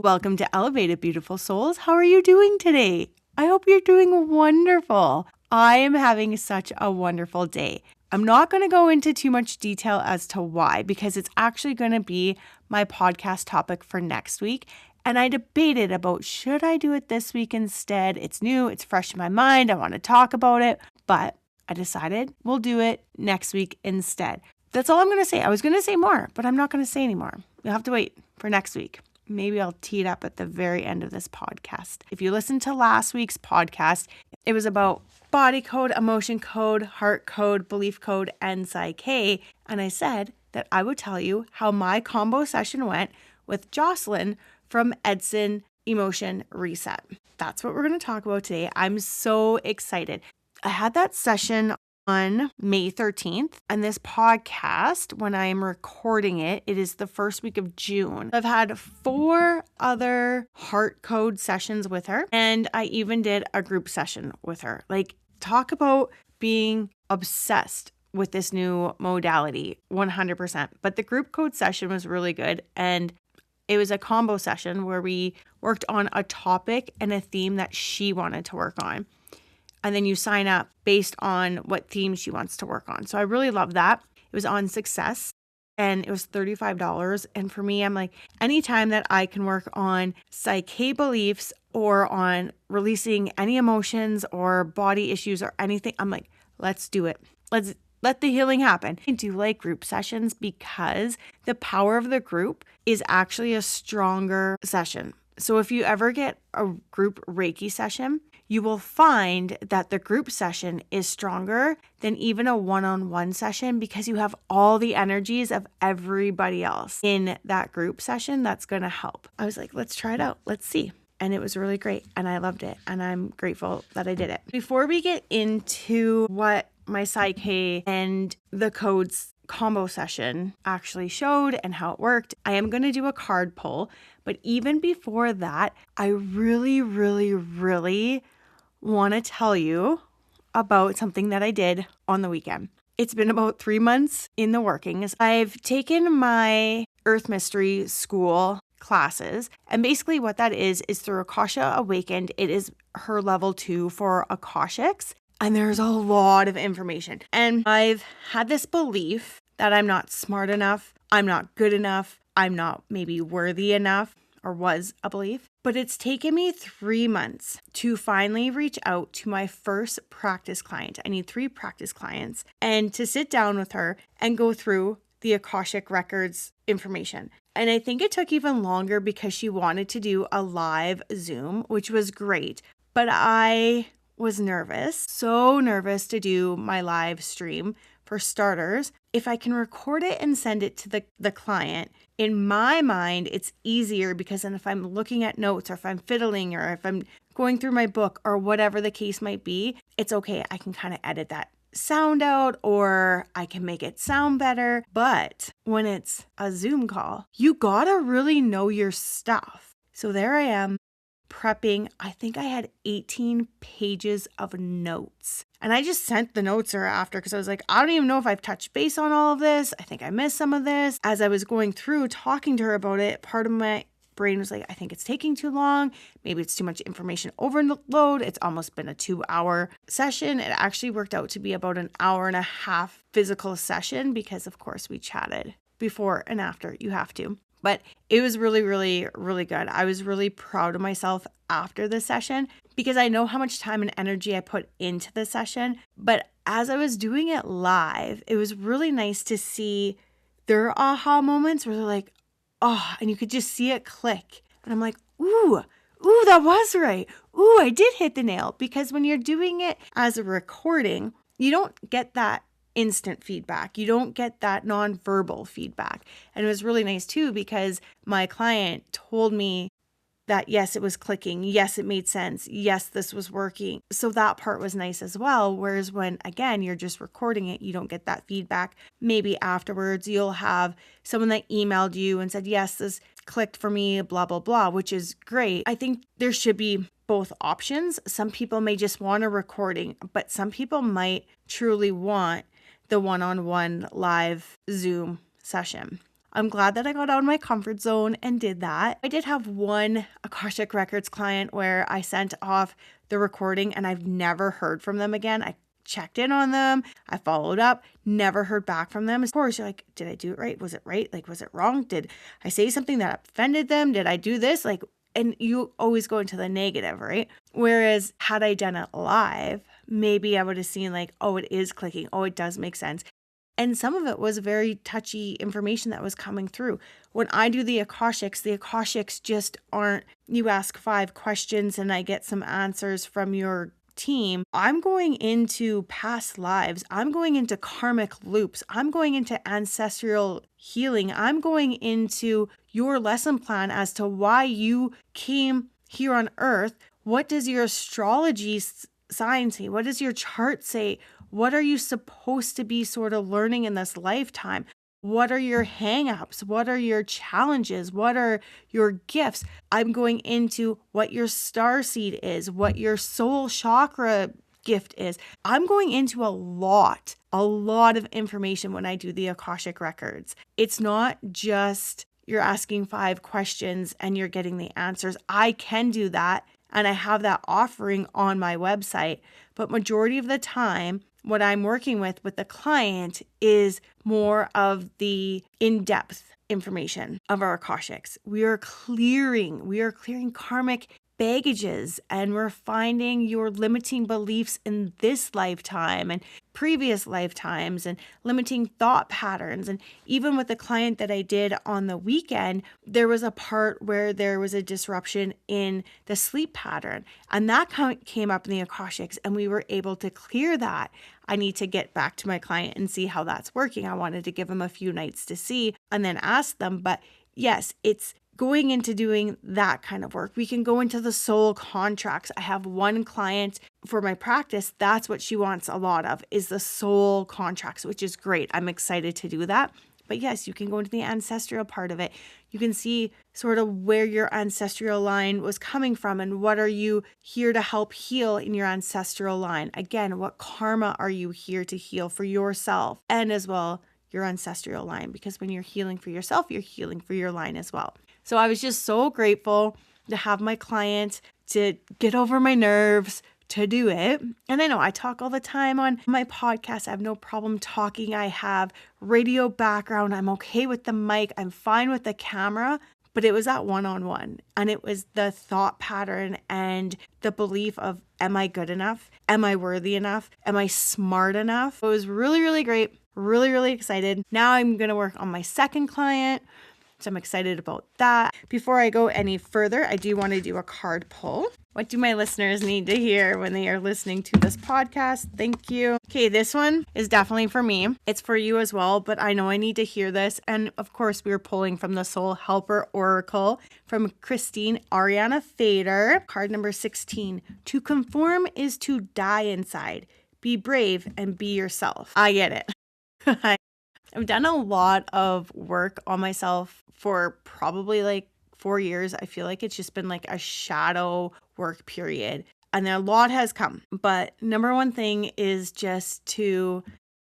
Welcome to Elevated Beautiful Souls. How are you doing today? I hope you're doing wonderful. I am having such a wonderful day. I'm not going to go into too much detail as to why, because it's actually going to be my podcast topic for next week. And I debated about, should I do it this week instead? It's new, it's fresh in my mind, I want to talk about it, but I decided we'll do it next week instead. That's all I'm going to say. I was going to say more, but I'm not going to say anymore. You'll have to wait for next week. Maybe I'll tee it up at the very end of this podcast. If you listened to last week's podcast, it was about body code, emotion code, heart code, belief code, and Psych K. And I said that I would tell you how my combo session went with Jocelyn from Edson Emotion Reset. That's what we're going to talk about today. I'm so excited. I had that session on May 13th, and this podcast, when I am recording it, it is the first week of June. I've had 4 other heart code sessions with her, and I even did a group session with her. Like, talk about being obsessed with this new modality, 100%. But the group code session was really good, and it was a combo session where we worked on a topic and a theme that she wanted to work on. And then you sign up based on what theme she wants to work on. So I really love that. It was on success and it was $35. And for me, I'm like, anytime that I can work on Psych K beliefs or on releasing any emotions or body issues or anything, I'm like, let's do it. Let's let the healing happen. I do like group sessions because the power of the group is actually a stronger session. So if you ever get a group Reiki session, you will find that the group session is stronger than even a one-on-one session because you have all the energies of everybody else in that group session that's going to help. I was like, let's try it out. Let's see. And it was really great. And I loved it. And I'm grateful that I did it. Before we get into what my Psych K and the codes combo session actually showed and how it worked, I am going to do a card pull. But even before that, I really want to tell you about something that I did on the weekend. It's been about 3 months in the workings. I've taken my Earth Mystery School classes, and basically what that is through Akasha Awakened. It is her level 2 for Akashics, and there's a lot of information. And I've had this belief that I'm not smart enough, I'm not good enough, I'm not maybe worthy enough, or was a belief. But it's taken me 3 months to finally reach out to my first practice client. I need 3 practice clients, and to sit down with her and go through the Akashic Records information. And I think it took even longer because she wanted to do a live Zoom, which was great. But I was nervous, so nervous to do my live stream. For starters, if I can record it and send it to the client, in my mind, it's easier because then if I'm looking at notes or if I'm fiddling or if I'm going through my book or whatever the case might be, it's okay. I can kind of edit that sound out or I can make it sound better. But when it's a Zoom call, you gotta really know your stuff. So there I am prepping. I think I had 18 pages of notes. And I just sent the notes to her after because I was like, I don't even know if I've touched base on all of this. I think I missed some of this. As I was going through talking to her about it, part of my brain was like, I think it's taking too long. Maybe it's too much information overload. It's almost been a 2-hour session. It actually worked out to be about an hour and a half physical session because, of course, we chatted before and after. You have to. But it was really good. I was really proud of myself after the session because I know how much time and energy I put into the session. But as I was doing it live, it was really nice to see their aha moments where they're like, oh, and you could just see it click. And I'm like, ooh, that was right. Ooh, I did hit the nail. Because when you're doing it as a recording, you don't get that instant feedback. You don't get that nonverbal feedback. And it was really nice too because my client told me that yes, it was clicking. Yes, it made sense. Yes, this was working. So that part was nice as well. Whereas when, again, you're just recording it, you don't get that feedback. Maybe afterwards you'll have someone that emailed you and said, yes, this clicked for me, blah, blah, blah, which is great. I think there should be both options. Some people may just want a recording, but some people might truly want the one-on-one live Zoom session. I'm glad that I got out of my comfort zone and did that. I did have one Akashic Records client where I sent off the recording and I've never heard from them again. I checked in on them. I followed up, never heard back from them. Of course, you're like, did I do it right? Was it right? Like, was it wrong? Did I say something that offended them? Did I do this? Like, and you always go into the negative, right? Whereas had I done it live, maybe I would have seen like, oh, it is clicking. Oh, it does make sense. And some of it was very touchy information that was coming through. When I do the Akashics just aren't, you ask 5 questions and I get some answers from your team. I'm going into past lives. I'm going into karmic loops. I'm going into ancestral healing. I'm going into your lesson plan as to why you came here on earth. What does your astrology sign say? What does your chart say? What are you supposed to be sort of learning in this lifetime? What are your hang-ups? What are your challenges? What are your gifts? I'm going into what your star seed is, what your soul chakra gift is. I'm going into a lot of information when I do the Akashic Records. It's not just you're asking 5 questions and you're getting the answers. I can do that, and I have that offering on my website, but majority of the time, what I'm working with the client is more of the in-depth information of our Akashics. We are clearing karmic baggages, and we're finding your limiting beliefs in this lifetime and previous lifetimes and limiting thought patterns. And even with the client that I did on the weekend, there was a part where there was a disruption in the sleep pattern, and that came up in the Akashics, and we were able to clear that. I need to get back to my client and see how that's working. I wanted to give them a few nights to see and then ask them. But yes, it's going into doing that kind of work. We can go into the soul contracts. I have one client for my practice. That's what she wants a lot of, is the soul contracts, which is great. I'm excited to do that. But yes, you can go into the ancestral part of it. You can see sort of where your ancestral line was coming from and what are you here to help heal in your ancestral line. Again, what karma are you here to heal for yourself and as well your ancestral line? Because when you're healing for yourself, you're healing for your line as well. So I was just so grateful to have my client, to get over my nerves, to do it. And I know I talk all the time on my podcast. I have no problem talking. I have radio background. I'm okay with the mic. I'm fine with the camera. But it was that one-on-one. And it was the thought pattern and the belief of, am I good enough? Am I worthy enough? Am I smart enough? It was really, really great. Really, really excited. Now I'm going to work on my second client. So I'm excited about that. Before I go any further, I do want to do a card pull. What do my listeners need to hear when they are listening to this podcast? Thank you. Okay, this one is definitely for me. It's for you as well, but I know I need to hear this. And of course, we were pulling from the Soul Helper Oracle from Christine Ariana Fader. Card number 16. To conform is to die inside. Be brave and be yourself. I get it. I've done a lot of work on myself for probably like 4 years. I feel like it's just been like a shadow work period. And a lot has come. But number one thing is just to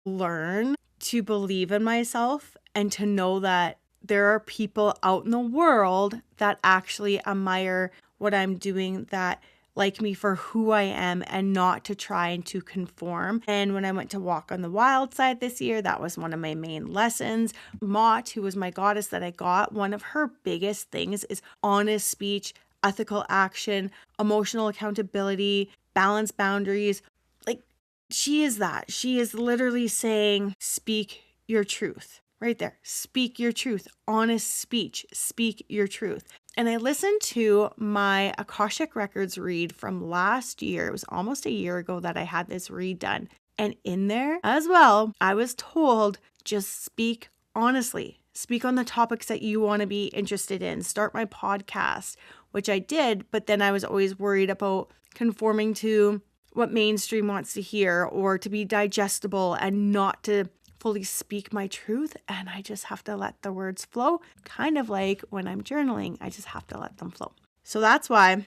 learn to believe in myself and to know that there are people out in the world that actually admire what I'm doing, that like me for who I am and not to try and to conform. And when I went to walk on the wild side this year, that was one of my main lessons. Mott, who was my goddess that I got, one of her biggest things is honest speech, ethical action, emotional accountability, balanced boundaries. Like, she is that. She is literally saying, speak your truth. Right there. Speak your truth. Honest speech. Speak your truth. And I listened to my Akashic Records read from last year. It was almost a year ago that I had this read done. And in there as well, I was told, just speak honestly. Speak on the topics that you want to be interested in. Start my podcast, which I did. But then I was always worried about conforming to what mainstream wants to hear or to be digestible and not to fully speak my truth. And I just have to let the words flow, kind of like when I'm journaling, I just have to let them flow. So that's why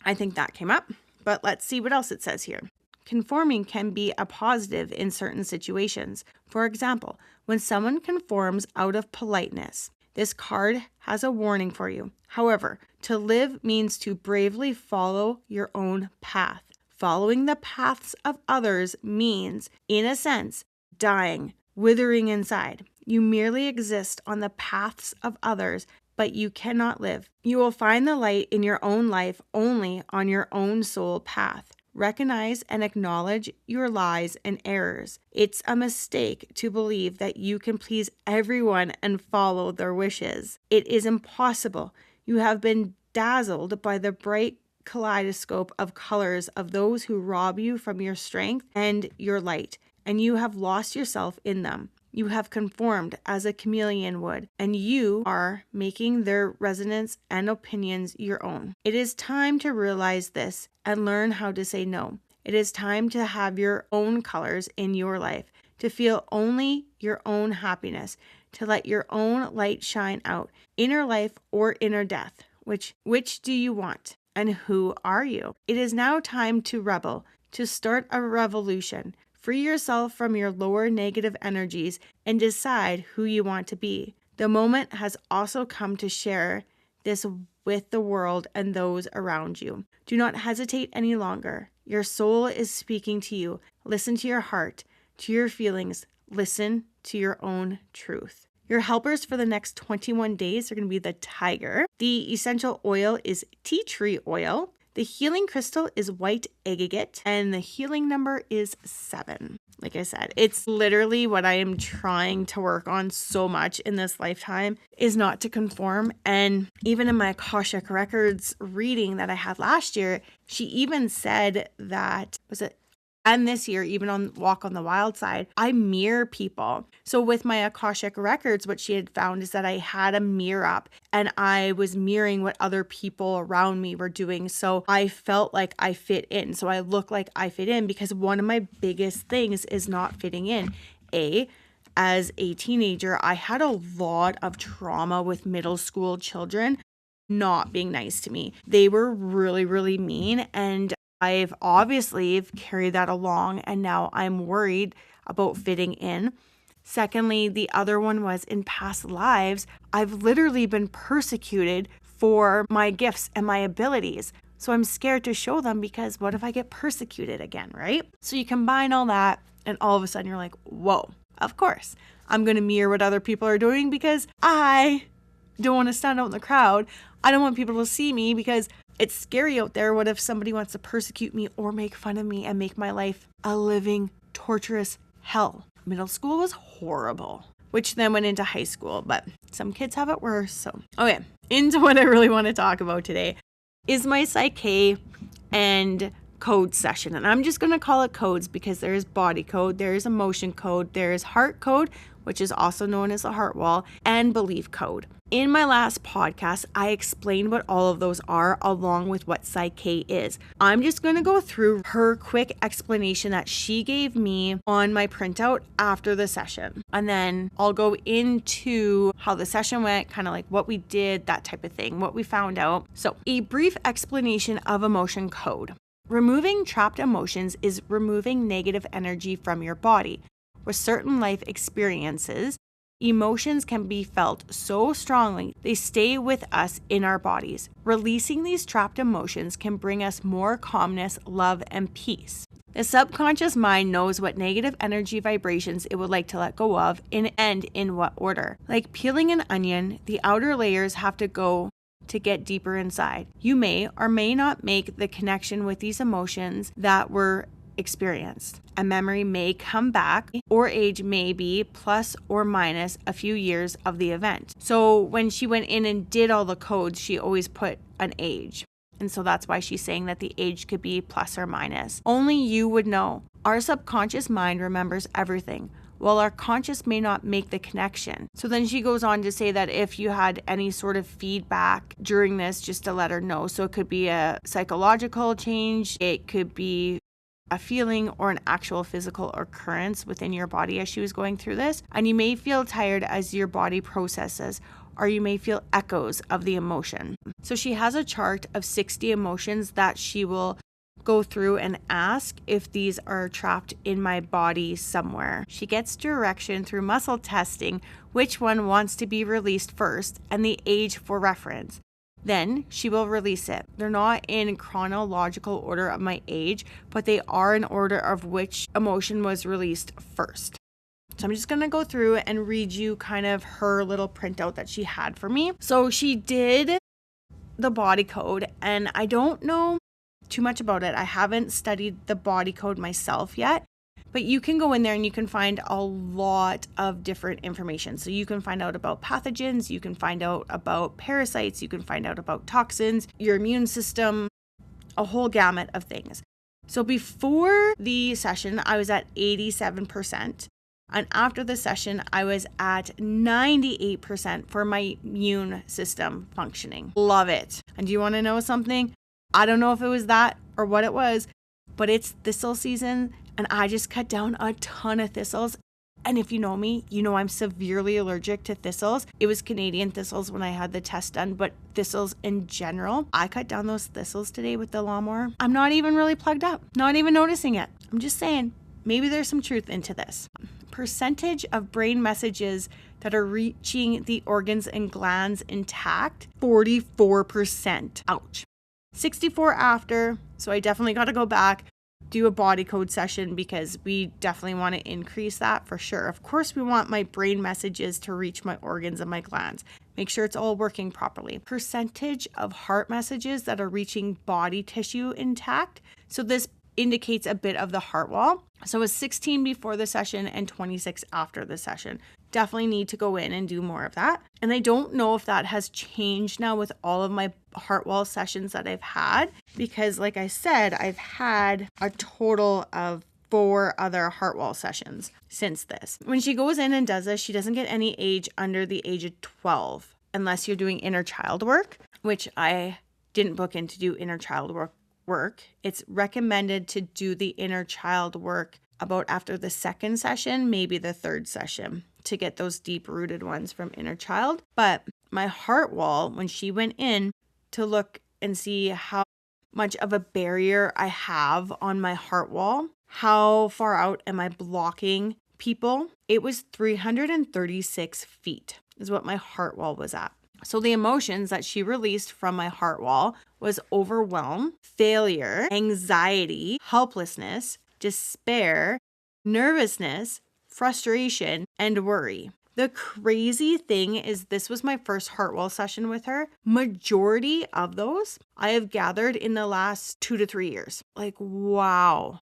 I think that came up. But let's see what else it says here. Conforming can be a positive in certain situations. For example, when someone conforms out of politeness, this card has a warning for you. However, to live means to bravely follow your own path. Following the paths of others means, in a sense, dying, withering inside. You merely exist on the paths of others, but you cannot live. You will find the light in your own life only on your own soul path. Recognize and acknowledge your lies and errors. It's a mistake to believe that you can please everyone and follow their wishes. It is impossible. You have been dazzled by the bright kaleidoscope of colors of those who rob you from your strength and your light, and you have lost yourself in them. You have conformed as a chameleon would, and you are making their resonance and opinions your own. It is time to realize this and learn how to say no. It is time to have your own colors in your life, to feel only your own happiness, to let your own light shine out, inner life or inner death. Which do you want? And who are you? It is now time to rebel, to start a revolution. Free yourself from your lower negative energies and decide who you want to be. The moment has also come to share this with the world and those around you. Do not hesitate any longer. Your soul is speaking to you. Listen to your heart, to your feelings. Listen to your own truth. Your helpers for the next 21 days are going to be the tiger. The essential oil is tea tree oil. The healing crystal is white agate, and the healing number is 7. Like I said, it's literally what I am trying to work on so much in this lifetime is not to conform. And even in my Akashic Records reading that I had last year, she even said that, and this year, even on Walk on the Wild Side, I mirror people. So with my Akashic Records, what she had found is that I had a mirror up and I was mirroring what other people around me were doing. So I felt like I fit in. So I look like I fit in because one of my biggest things is not fitting in. As a teenager, I had a lot of trauma with middle school children not being nice to me. They were really, really mean, and I've obviously carried that along, and now I'm worried about fitting in. Secondly, the other one was in past lives, I've literally been persecuted for my gifts and my abilities. So I'm scared to show them because what if I get persecuted again, right? So you combine all that, and all of a sudden you're like, whoa, of course, I'm going to mirror what other people are doing because I don't want to stand out in the crowd. I don't want people to see me because it's scary out there. What if somebody wants to persecute me or make fun of me and make my life a living, torturous hell? Middle school was horrible, which then went into high school, but some kids have it worse. So, okay, into what I really want to talk about today is my Psych K and code session. And I'm just going to call it codes because there is body code, there is emotion code, there is heart code, which is also known as the heart wall, and belief code. In my last podcast, I explained what all of those are along with what Psych K is. I'm just going to go through her quick explanation that she gave me on my printout after the session. And then I'll go into how the session went, kind of like what we did, that type of thing, what we found out. So, a brief explanation of emotion code. Removing trapped emotions is removing negative energy from your body. With certain life experiences, emotions can be felt so strongly they stay with us in our bodies. Releasing these trapped emotions can bring us more calmness, love, and peace. The subconscious mind knows what negative energy vibrations it would like to let go of and in what order. Like peeling an onion, the outer layers have to go to get deeper inside. You may or may not make the connection with these emotions that were experienced. A memory may come back, or age may be plus or minus a few years of the event. So when she went in and did all the codes, she always put an age. And so that's why she's saying that the age could be plus or minus. Only you would know. Our subconscious mind remembers everything, while our conscious may not make the connection. So then she goes on to say that if you had any sort of feedback during this, just to let her know. So it could be a psychological change, it could be a feeling or an actual physical occurrence within your body as she was going through this. And you may feel tired as your body processes, or you may feel echoes of the emotion. So she has a chart of 60 emotions that she will go through and ask if these are trapped in my body somewhere. She gets direction through muscle testing which one wants to be released first and the age for reference. Then she will release it. They're not in chronological order of my age, but they are in order of which emotion was released first. So I'm just going to go through and read you kind of her little printout that she had for me. So she did the body code, and I don't know too much about it. I haven't studied the body code myself yet, but you can go in there and you can find a lot of different information. So you can find out about pathogens, you can find out about parasites, you can find out about toxins, your immune system, a whole gamut of things. So before the session, I was at 87%. And after the session, I was at 98% for my immune system functioning. Love it. And do you want to know something? I don't know if it was that or what it was, but it's thistle season and I just cut down a ton of thistles. And if you know me, you know I'm severely allergic to thistles. It was Canadian thistles when I had the test done, but thistles in general. I cut down those thistles today with the lawnmower. I'm not even really plugged up, not even noticing it. I'm just saying, maybe there's some truth into this. Percentage of brain messages that are reaching the organs and glands intact, 44%. Ouch. 64 after, so I definitely got to go back, do a body code session because we definitely want to increase that for sure. Of course, we want my brain messages to reach my organs and my glands. Make sure it's all working properly. Percentage of heart messages that are reaching body tissue intact. So this indicates a bit of the heart wall. So it was 16 before the session and 26 after the session. Definitely need to go in and do more of that. And I don't know if that has changed now with all of my heart wall sessions that I've had, because like I said, I've had a total of 4 other heart wall sessions since this. When she goes in and does this, she doesn't get any age under the age of 12 unless you're doing inner child work, which I didn't book in to do inner child work. It's recommended to do the inner child work about after the second session, maybe the third session, to get those deep rooted ones from inner child. But my heart wall, when she went in to look and see how much of a barrier I have on my heart wall, how far out am I blocking people, it was 336 feet is what my heart wall was at. So the emotions that she released from my heart wall was overwhelm, failure, anxiety, helplessness, despair, nervousness, frustration, and worry. The crazy thing is this was my first heart wall session with her. Majority of those I have gathered in the last 2 to 3 years. Like, wow.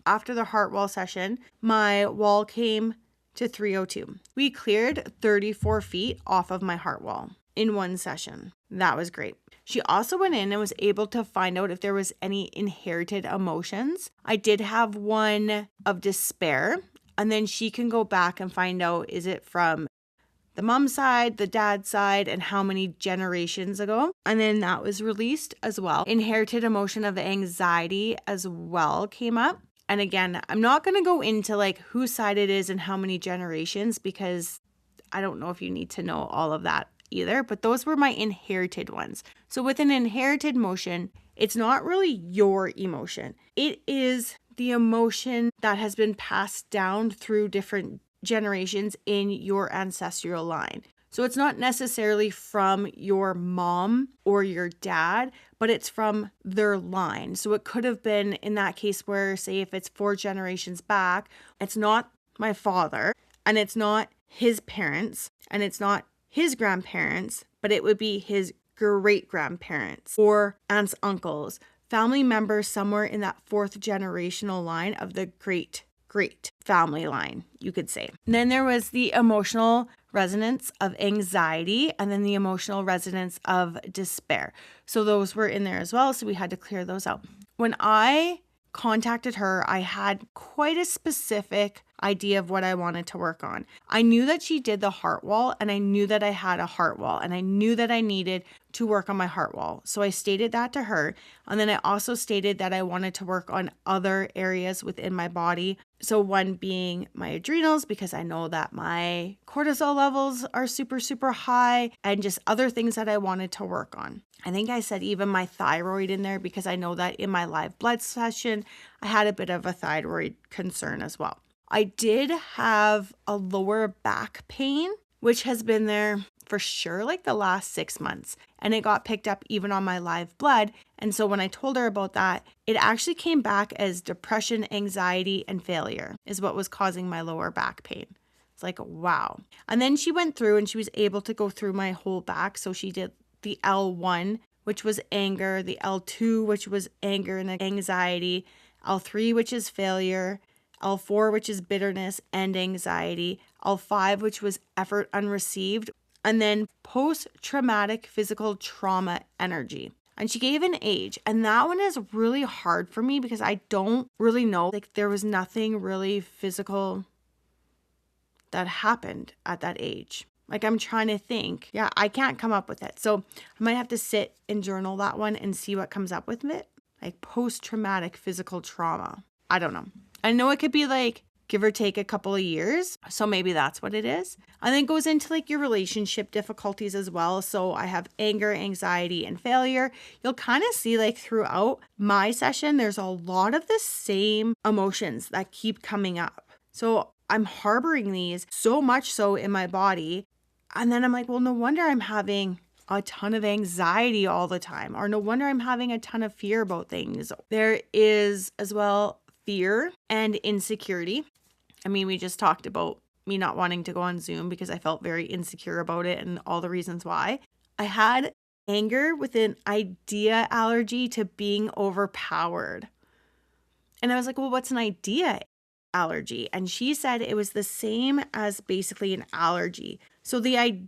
After the heart wall session, my wall came to 302. We cleared 34 feet off of my heart wall in one session. That was great. She also went in and was able to find out if there was any inherited emotions. I did have one of despair, and then she can go back and find out, is it from the mom side, the dad side, and how many generations ago? And then that was released as well. Inherited emotion of anxiety as well came up. And again, I'm not going to go into like whose side it is and how many generations, because I don't know if you need to know all of that either, but those were my inherited ones. So with an inherited emotion, it's not really your emotion. It is the emotion that has been passed down through different generations in your ancestral line. So it's not necessarily from your mom or your dad, but it's from their line. So it could have been in that case where, say, if it's 4 generations back, it's not my father and it's not his parents and it's not his grandparents, but it would be his great grandparents or aunts, uncles, family members somewhere in that 4th generational line of the great family line, you could say. And then there was the emotional resonance of anxiety and then the emotional resonance of despair. So those were in there as well. So we had to clear those out. When I contacted her, I had quite a specific idea of what I wanted to work on. I knew that she did the heart wall, and I knew that I had a heart wall, and I knew that I needed to work on my heart wall. So I stated that to her. And then I also stated that I wanted to work on other areas within my body. So one being my adrenals, because I know that my cortisol levels are super, super high, and just other things that I wanted to work on. I think I said even my thyroid in there, because I know that in my live blood session, I had a bit of a thyroid concern as well. I did have a lower back pain, which has been there for sure like the last 6 months. And it got picked up even on my live blood. And so when I told her about that, it actually came back as depression, anxiety, and failure is what was causing my lower back pain. It's like, wow. And then she went through and she was able to go through my whole back. So she did the L1, which was anger, the L2, which was anger and anxiety, L3, which is failure, L4, which is bitterness and anxiety, L5, which was effort unreceived, and then post-traumatic physical trauma energy. And she gave an age, and that one is really hard for me because I don't really know. Like, there was nothing really physical that happened at that age. Like, I'm trying to think. Yeah, I can't come up with it. So I might have to sit and journal that one and see what comes up with it. Like, post-traumatic physical trauma. I don't know. I know it could be like, give or take a couple of years. So maybe that's what it is. And then it goes into like your relationship difficulties as well. So I have anger, anxiety, and failure. You'll kind of see like throughout my session, there's a lot of the same emotions that keep coming up. So I'm harboring these so much so in my body. And then I'm like, well, no wonder I'm having a ton of anxiety all the time, or no wonder I'm having a ton of fear about things. There is as well fear and insecurity. I mean, we just talked about me not wanting to go on Zoom because I felt very insecure about it and all the reasons why. I had anger with an idea allergy to being overpowered. And I was like, well, what's an idea allergy? And she said it was the same as basically an allergy. So the idea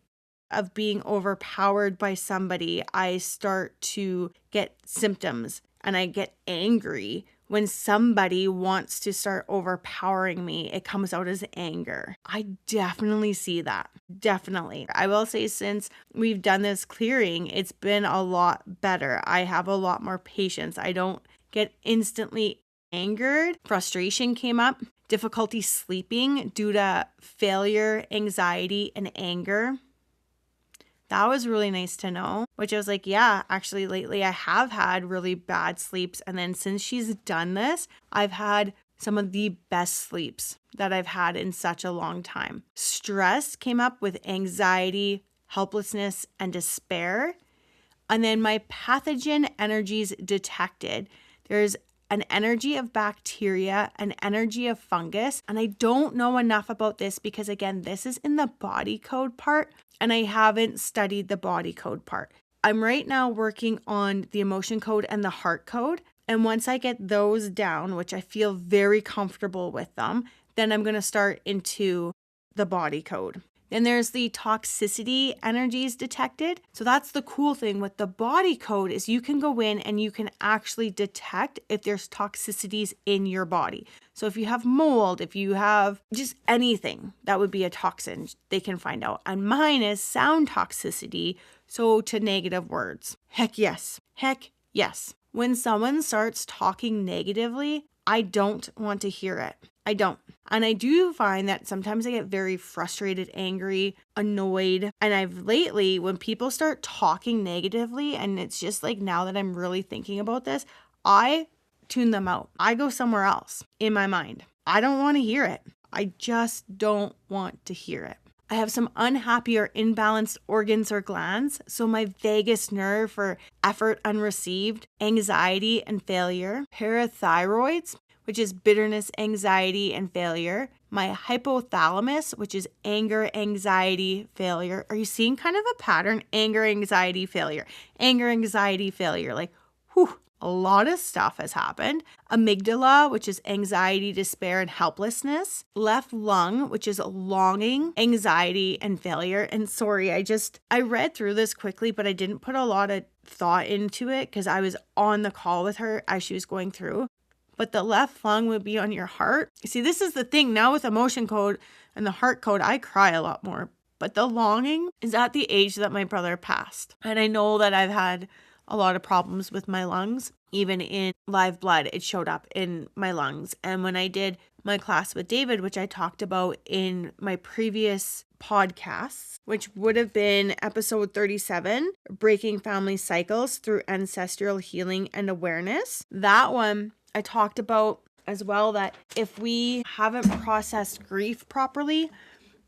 of being overpowered by somebody, I start to get symptoms and I get angry. When somebody wants to start overpowering me, it comes out as anger. I definitely see that. Definitely. I will say since we've done this clearing, it's been a lot better. I have a lot more patience. I don't get instantly angered. Frustration came up. Difficulty sleeping due to failure, anxiety, and anger. That was really nice to know, which I was like, yeah, actually lately I have had really bad sleeps. And then since she's done this, I've had some of the best sleeps that I've had in such a long time. Stress came up with anxiety, helplessness, and despair. And then my pathogen energies detected. There's an energy of bacteria, an energy of fungus. And I don't know enough about this because, again, this is in the body code part. And I haven't studied the body code part. I'm right now working on the emotion code and the heart code. And once I get those down, which I feel very comfortable with them, then I'm going to start into the body code. Then there's the toxicity energies detected. So that's the cool thing with the body code is you can go in and you can actually detect if there's toxicities in your body. So if you have mold, if you have just anything that would be a toxin, they can find out. And mine is sound toxicity. So to negative words. Heck yes. Heck yes. When someone starts talking negatively, I don't want to hear it. I don't. And I do find that sometimes I get very frustrated, angry, annoyed. And I've lately, when people start talking negatively, and it's just like now that I'm really thinking about this, I tune them out. I go somewhere else in my mind. I don't want to hear it. I just don't want to hear it. I have some unhappy or imbalanced organs or glands. So my vagus nerve for effort unreceived, anxiety and failure, parathyroids, which is bitterness, anxiety, and failure. My hypothalamus, which is anger, anxiety, failure. Are you seeing kind of a pattern? Anger, anxiety, failure. Anger, anxiety, failure. Like, whew, a lot of stuff has happened. Amygdala, which is anxiety, despair, and helplessness. Left lung, which is longing, anxiety, and failure. And sorry, I read through this quickly, but I didn't put a lot of thought into it because I was on the call with her as she was going through. but the left lung would be on your heart. See, this is the thing now with emotion code and the heart code, I cry a lot more. But the longing is at the age that my brother passed. And I know that I've had a lot of problems with my lungs. Even in live blood, it showed up in my lungs. And when I did my class with David, which I talked about in my previous podcasts, which would have been episode 37, Breaking Family Cycles Through Ancestral Healing and Awareness. That one, I talked about as well that if we haven't processed grief properly,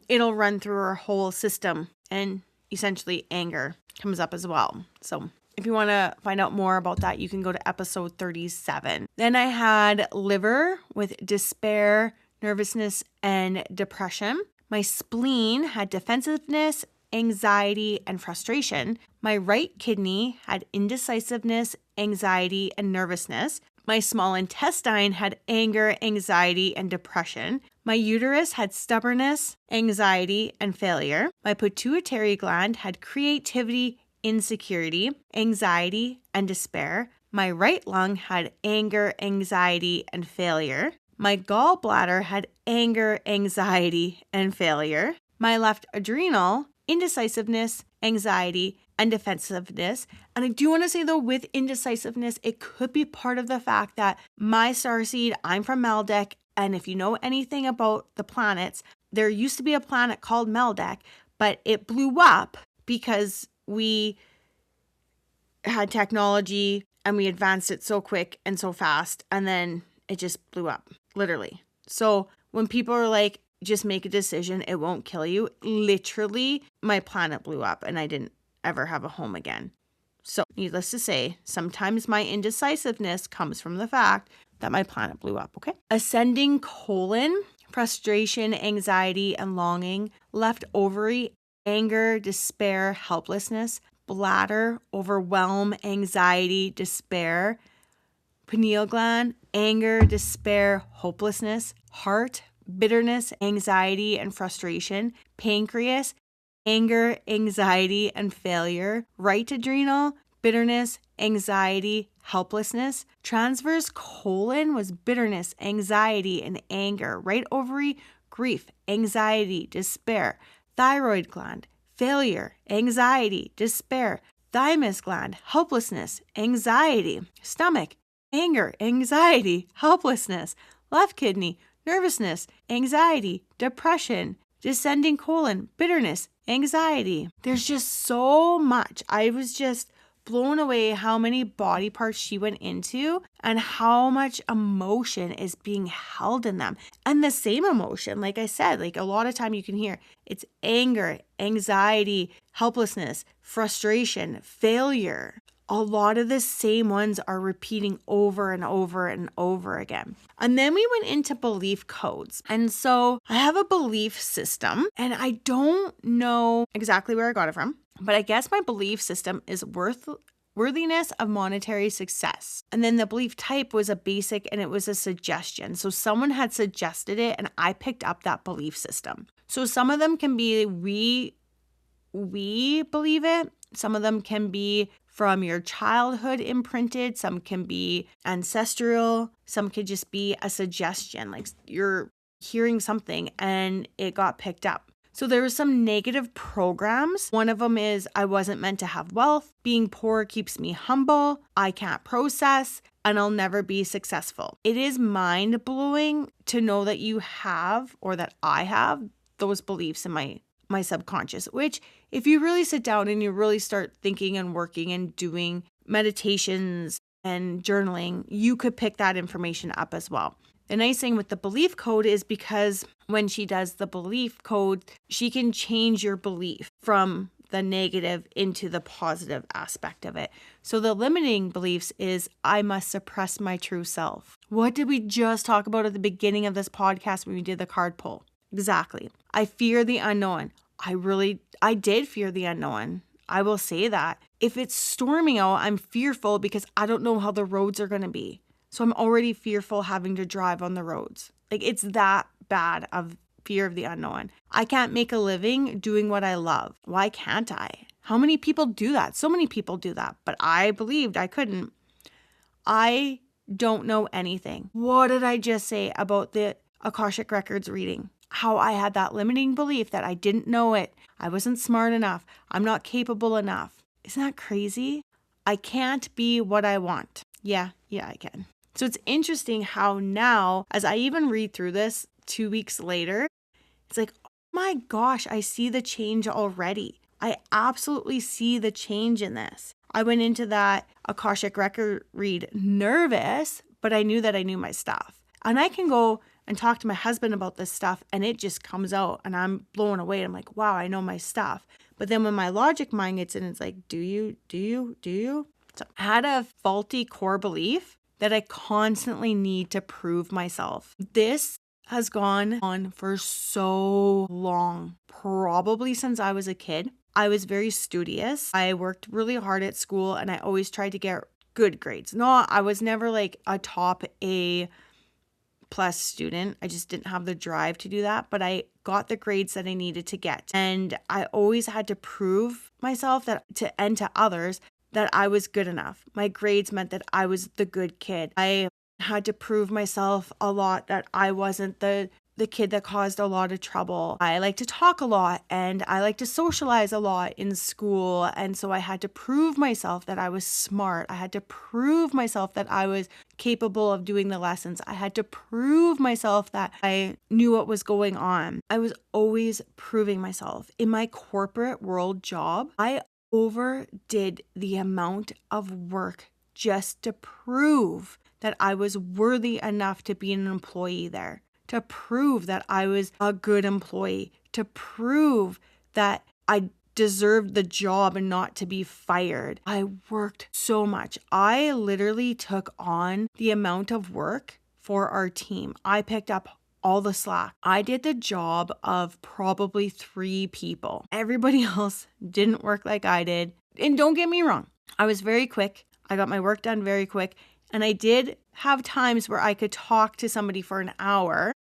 it'll run through our whole system, and essentially anger comes up as well. So if you want to find out more about that, you can go to episode 37. Then I had liver with despair, nervousness, and depression. My spleen had defensiveness, anxiety, and frustration. My right kidney had indecisiveness, anxiety, and nervousness. My small intestine had anger, anxiety, and depression. My uterus had stubbornness, anxiety, and failure. My pituitary gland had creativity, insecurity, anxiety, and despair. My right lung had anger, anxiety, and failure. My gallbladder had anger, anxiety, and failure. My left adrenal, indecisiveness, anxiety, and defensiveness. And I do want to say though, with indecisiveness, it could be part of the fact that my starseed, I'm from Meldick, and if you know anything about the planets, there used to be a planet called Meldick, but it blew up because we had technology and we advanced it so quick and so fast, and then it just blew up, literally. So when people are like, just make a decision, it won't kill you, literally, my planet blew up and I didn't ever have a home again. So needless to say, sometimes my indecisiveness comes from the fact that my planet blew up, okay? Ascending colon, frustration, anxiety, and longing. Left ovary, anger, despair, helplessness. Bladder, overwhelm, anxiety, despair. Pineal gland, anger, despair, hopelessness. Heart, bitterness, anxiety, and frustration. Pancreas, anger, anxiety, and failure. Right adrenal, bitterness, anxiety, helplessness. Transverse colon was bitterness, anxiety, and anger. Right ovary, grief, anxiety, despair. Thyroid gland, failure, anxiety, despair. Thymus gland, helplessness, anxiety. Stomach, anger, anxiety, helplessness. Left kidney, nervousness, anxiety, depression. Descending colon, bitterness, anxiety. There's just so much. I was just blown away how many body parts she went into and how much emotion is being held in them. And the same emotion, like I said, like a lot of time you can hear it's anger, anxiety, helplessness, frustration, failure. A lot of the same ones are repeating over and over and over again. And then we went into belief codes. And so I have a belief system and I don't know exactly where I got it from, but I guess my belief system is worthiness of monetary success. And then the belief type was a basic and it was a suggestion. So someone had suggested it and I picked up that belief system. So some of them can be we believe it. Some of them can be from your childhood imprinted. Some can be ancestral. Some could just be a suggestion, like you're hearing something and it got picked up. So there were some negative programs. One of them is I wasn't meant to have wealth. Being poor keeps me humble. I can't process and I'll never be successful. It is mind-blowing to know that you have, or that I have, those beliefs in my subconscious, which if you really sit down and you really start thinking and working and doing meditations and journaling, you could pick that information up as well. The nice thing with the belief code is because when she does the belief code, she can change your belief from the negative into the positive aspect of it. So the limiting beliefs is I must suppress my true self. What did we just talk about at the beginning of this podcast when we did the card pull? Exactly. I fear the unknown. I did fear the unknown. I will say that. If it's storming out, I'm fearful because I don't know how the roads are going to be. So I'm already fearful having to drive on the roads. Like it's that bad of fear of the unknown. I can't make a living doing what I love. Why can't I? How many people do that? So many people do that, but I believed I couldn't. I don't know anything. What did I just say about the Akashic Records reading? How I had that limiting belief that I didn't know it. I wasn't smart enough. I'm not capable enough. Isn't that crazy? I can't be what I want. Yeah, I can. So it's interesting how now, as I even read through this 2 weeks later, it's like, oh my gosh, I see the change already. I absolutely see the change in this. I went into that Akashic record read nervous, but I knew that I knew my stuff. And I can go and talk to my husband about this stuff and it just comes out and I'm blown away. I'm like, wow, I know my stuff. But then when my logic mind gets in, it's like, do you? So I had a faulty core belief that I constantly need to prove myself. This has gone on for so long, probably since I was a kid. I was very studious. I worked really hard at school and I always tried to get good grades. No, I was never like a top A+ student. I just didn't have the drive to do that, but I got the grades that I needed to get. And I always had to prove myself that to others that I was good enough. My grades meant that I was the good kid. I had to prove myself a lot that I wasn't the kid that caused a lot of trouble. I like to talk a lot and I like to socialize a lot in school. And so I had to prove myself that I was smart. I had to prove myself that I was capable of doing the lessons. I had to prove myself that I knew what was going on. I was always proving myself. In my corporate world job, I overdid the amount of work just to prove that I was worthy enough to be an employee there, to prove that I was a good employee, to prove that I deserved the job and not to be fired. I worked so much. I literally took on the amount of work for our team. I picked up all the slack. I did the job of probably 3 people. Everybody else didn't work like I did. And don't get me wrong, I was very quick. I got my work done very quick. And I did have times where I could talk to somebody for an hour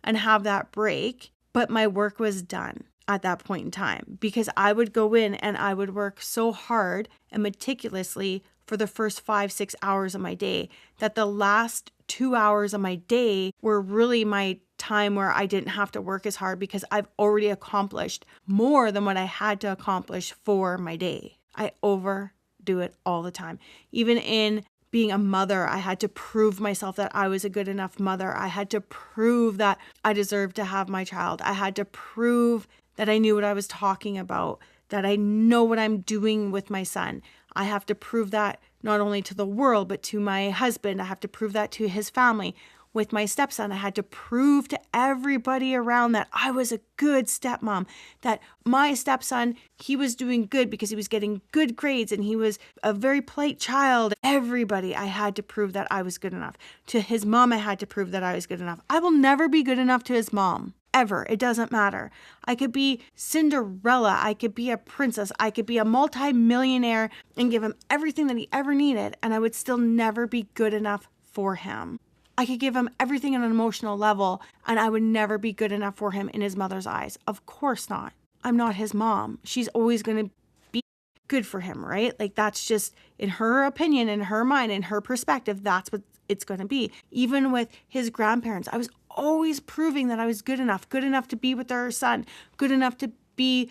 and have that break, but my work was done at that point in time because I would go in and I would work so hard and meticulously for the first 5-6 hours of my day that the last 2 hours of my day were really my time where I didn't have to work as hard because I've already accomplished more than what I had to accomplish for my day. I overdo it all the time. Even in being a mother, I had to prove myself that I was a good enough mother. I had to prove that I deserved to have my child. I had to prove that I knew what I was talking about, that I know what I'm doing with my son. I have to prove that not only to the world, but to my husband. I have to prove that to his family. With my stepson, I had to prove to everybody around that I was a good stepmom, that my stepson, he was doing good because he was getting good grades and he was a very polite child. Everybody, I had to prove that I was good enough. To his mom, I had to prove that I was good enough. I will never be good enough to his mom. Ever. It doesn't matter. I could be Cinderella. I could be a princess. I could be a multi-millionaire and give him everything that he ever needed, and I would still never be good enough for him. I could give him everything on an emotional level, and I would never be good enough for him in his mother's eyes. Of course not. I'm not his mom. She's always going to be good for him, right? Like that's just in her opinion, in her mind, in her perspective, that's what it's going to be. Even with his grandparents, I was always proving that I was good enough to be with their son, good enough to be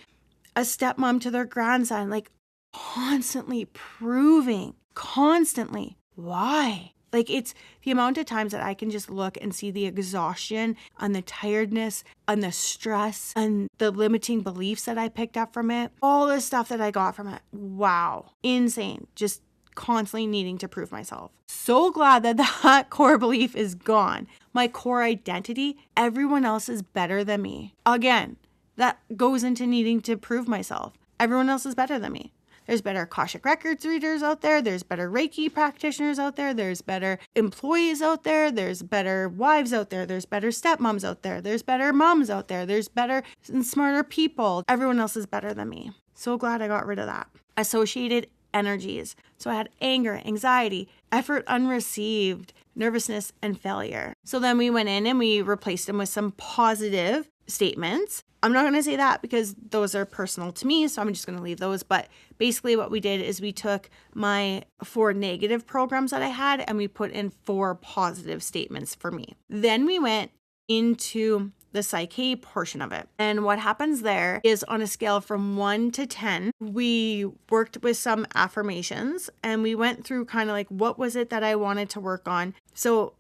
a stepmom to their grandson, like constantly proving, constantly. Why? Like it's the amount of times that I can just look and see the exhaustion and the tiredness and the stress and the limiting beliefs that I picked up from it. All the stuff that I got from it. Wow. Insane. Just constantly needing to prove myself. So glad that that core belief is gone. My core identity, everyone else is better than me. Again, that goes into needing to prove myself. Everyone else is better than me. There's better Akashic Records readers out there. There's better Reiki practitioners out there. There's better employees out there. There's better wives out there. There's better stepmoms out there. There's better moms out there. There's better and smarter people. Everyone else is better than me. So glad I got rid of that. Associated energies. So I had anger, anxiety, effort unreceived, nervousness, and failure. So then we went in and we replaced them with some positive statements. I'm not going to say that because those are personal to me, so I'm just going to leave those. But basically what we did is we took my 4 negative programs that I had and we put in 4 positive statements for me. Then we went into the Psych K portion of it. And what happens there is on a scale from 1 to 10, we worked with some affirmations and we went through kind of like, what was it that I wanted to work on? So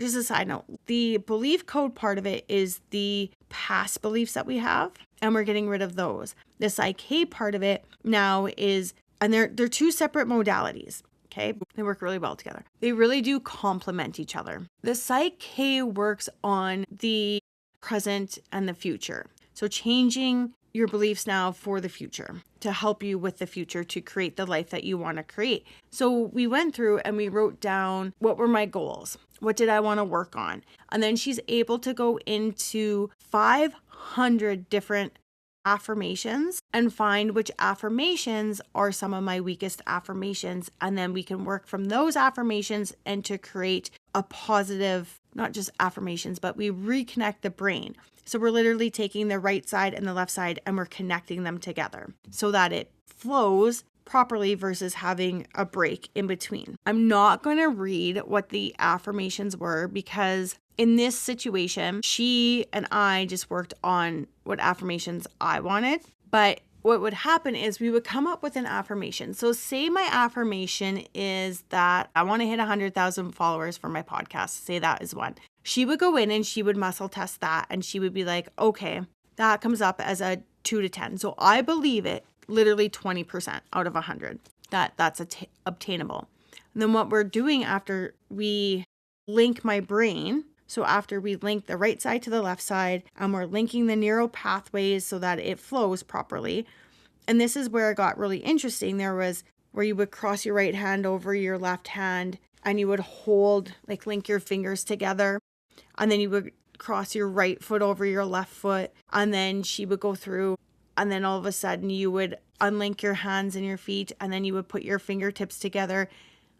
just a side note, the belief code part of it is the past beliefs that we have, and we're getting rid of those. The Psych K part of it now is, and they're 2 separate modalities. Okay, they work really well together. They really do complement each other. The Psych K works on the present and the future. So changing your beliefs now for the future to help you with the future to create the life that you want to create. So we went through and we wrote down what were my goals? What did I want to work on? And then she's able to go into 500 different affirmations and find which affirmations are some of my weakest affirmations. And then we can work from those affirmations and to create a positive, not just affirmations, but we reconnect the brain. So we're literally taking the right side and the left side and we're connecting them together so that it flows properly versus having a break in between. I'm not going to read what the affirmations were because in this situation, she and I just worked on what affirmations I wanted. But what would happen is we would come up with an affirmation. So say my affirmation is that I want to hit 100,000 followers for my podcast. Say that is one. She would go in and she would muscle test that. And she would be like, okay, that comes up as a 2 to 10. So I believe it literally 20% out of 100. That's obtainable. And then what we're doing after we link my brain, so after we link the right side to the left side and we're linking the neural pathways so that it flows properly. And this is where it got really interesting. There was where you would cross your right hand over your left hand and you would hold, like link your fingers together. And then you would cross your right foot over your left foot. And then she would go through and then all of a sudden you would unlink your hands and your feet and then you would put your fingertips together.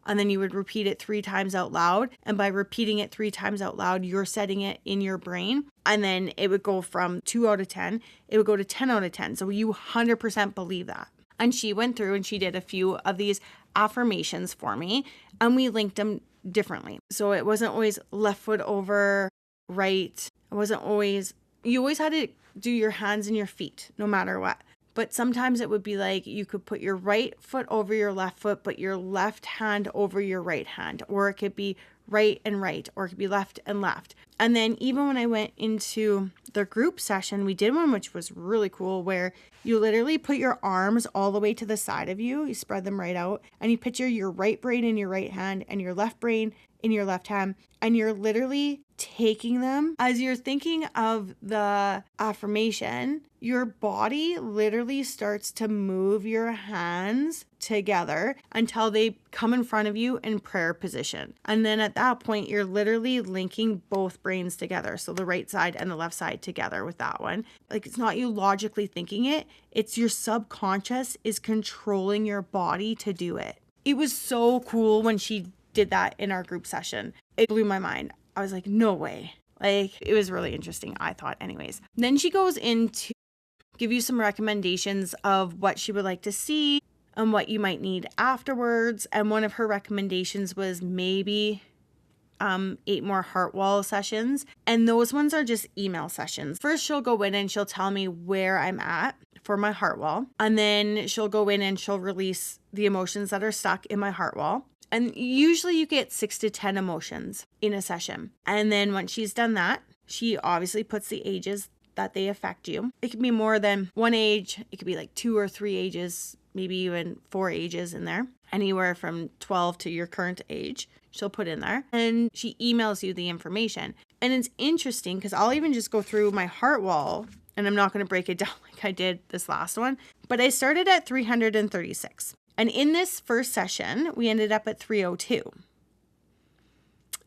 And then you would repeat it 3 times out loud. And by repeating it 3 times out loud, you're setting it in your brain. And then it would go from 2 out of 10, it would go to 10 out of 10. So you 100% believe that. And she went through and she did a few of these affirmations for me. And we linked them differently. So it wasn't always left foot over right. It wasn't always, you always had to do your hands and your feet, no matter what. But sometimes it would be like you could put your right foot over your left foot, but your left hand over your right hand. Or it could be right and right, or it could be left and left. And then even when I went into the group session, we did one which was really cool where you literally put your arms all the way to the side of you. You spread them right out and you picture your right brain in your right hand and your left brain in your left hand. And you're literally taking them as you're thinking of the affirmation. Your body literally starts to move your hands together until they come in front of you in prayer position. And then at that point, you're literally linking both brains together. So the right side and the left side together with that one. Like it's not you logically thinking it. It's your subconscious is controlling your body to do it. It was so cool when she did that in our group session. It blew my mind. I was like, no way. Like it was really interesting, I thought anyways. Then she goes into give you some recommendations of what she would like to see and what you might need afterwards. And one of her recommendations was maybe 8 more heart wall sessions. And those ones are just email sessions. First, she'll go in and she'll tell me where I'm at for my heart wall. And then she'll go in and she'll release the emotions that are stuck in my heart wall. And usually you get 6 to 10 emotions in a session. And then once she's done that, she obviously puts the ages that they affect you. It could be more than one age. It could be like 2 or 3 ages, maybe even 4 ages in there. Anywhere from 12 to your current age, she'll put in there. And she emails you the information. And it's interesting because I'll even just go through my heart wall and I'm not going to break it down like I did this last one. But I started at 336. And in this first session, we ended up at 302.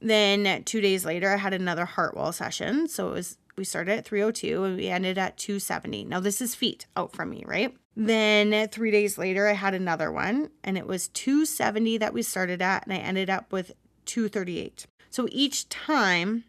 Then 2 days later, I had another heart wall session. So we started at 302 and we ended at 270. Now this is feet out from me, right? Then 3 days later, I had another one and it was 270 that we started at and I ended up with 238. So each time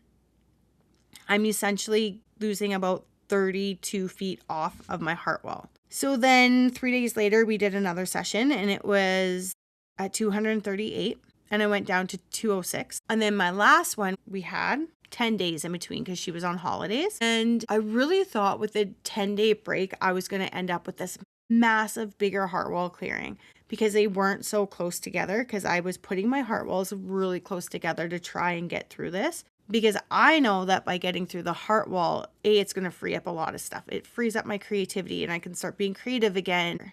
I'm essentially losing about 32 feet off of my heart wall. So then 3 days later, we did another session and it was at 238 and I went down to 206. And then my last one, we had 10 days in between because she was on holidays. And I really thought with the 10-day break, I was going to end up with this massive, bigger heart wall clearing because they weren't so close together, because I was putting my heart walls really close together to try and get through this. Because I know that by getting through the heart wall, it's going to free up a lot of stuff. It frees up my creativity and I can start being creative again.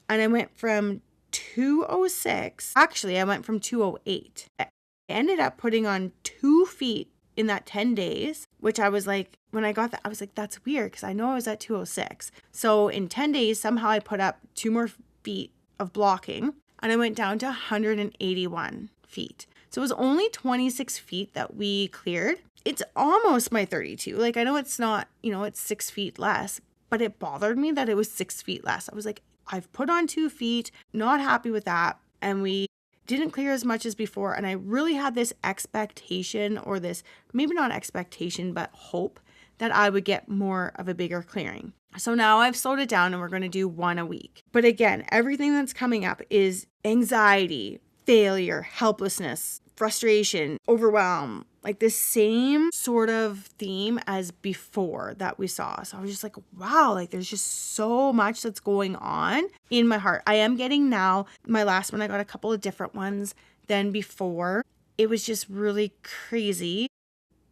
And I went from 206, actually, I went from 208. I ended up putting on 2 feet in that 10 days, which I was like, when I got that, I was like, that's weird because I know I was at 206. So in 10 days, somehow I put up 2 more feet of blocking and I went down to 181 feet. So it was only 26 feet that we cleared. It's almost my 32. Like, I know it's not, it's 6 feet less, but it bothered me that it was 6 feet less. I was like, I've put on 2 feet, not happy with that. And we didn't clear as much as before. And I really had this expectation, or this, maybe not expectation, but hope that I would get more of a bigger clearing. So now I've slowed it down and we're going to do 1 a week. But again, everything that's coming up is anxiety, failure, helplessness, frustration, overwhelm, like the same sort of theme as before that we saw. So I was just like, wow, like there's just so much that's going on in my heart. I am getting now, my last one, I got a couple of different ones than before. It was just really crazy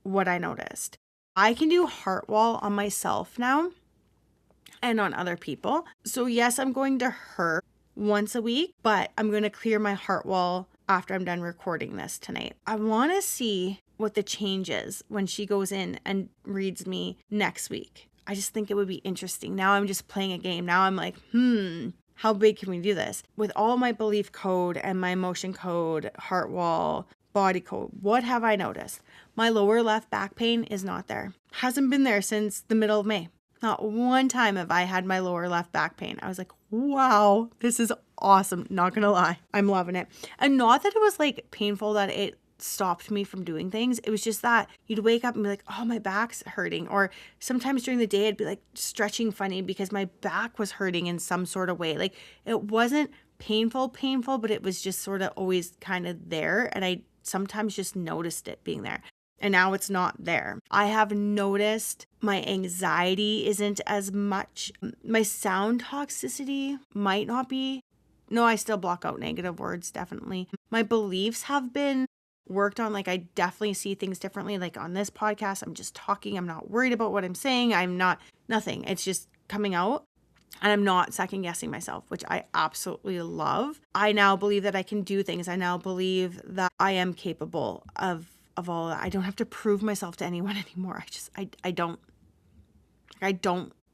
what I noticed. I can do heart wall on myself now and on other people. So yes, I'm going to her once a week, but I'm going to clear my heart wall after I'm done recording this tonight. I want to see what the change is when she goes in and reads me next week. I just think it would be interesting. Now I'm just playing a game. Now I'm like, how big can we do this? With all my belief code and my emotion code, heart wall, body code, what have I noticed? My lower left back pain is not there. Hasn't been there since the middle of May. Not one time have I had my lower left back pain. I was like, wow, this is awesome. Not gonna lie. I'm loving it. And not that it was like painful that it stopped me from doing things. It was just that you'd wake up and be like, oh, my back's hurting. Or sometimes during the day, I'd be like stretching funny because my back was hurting in some sort of way. Like it wasn't painful, but it was just sort of always kind of there. And I sometimes just noticed it being there. And now it's not there. I have noticed my anxiety isn't as much. My sound toxicity might not be. No, I still block out negative words, definitely. My beliefs have been worked on. Like I definitely see things differently. Like on this podcast, I'm just talking. I'm not worried about what I'm saying. I'm not, nothing. It's just coming out. And I'm not second guessing myself, which I absolutely love. I now believe that I can do things. I now believe that I am capable of all that. I don't have to prove myself to anyone anymore. I don't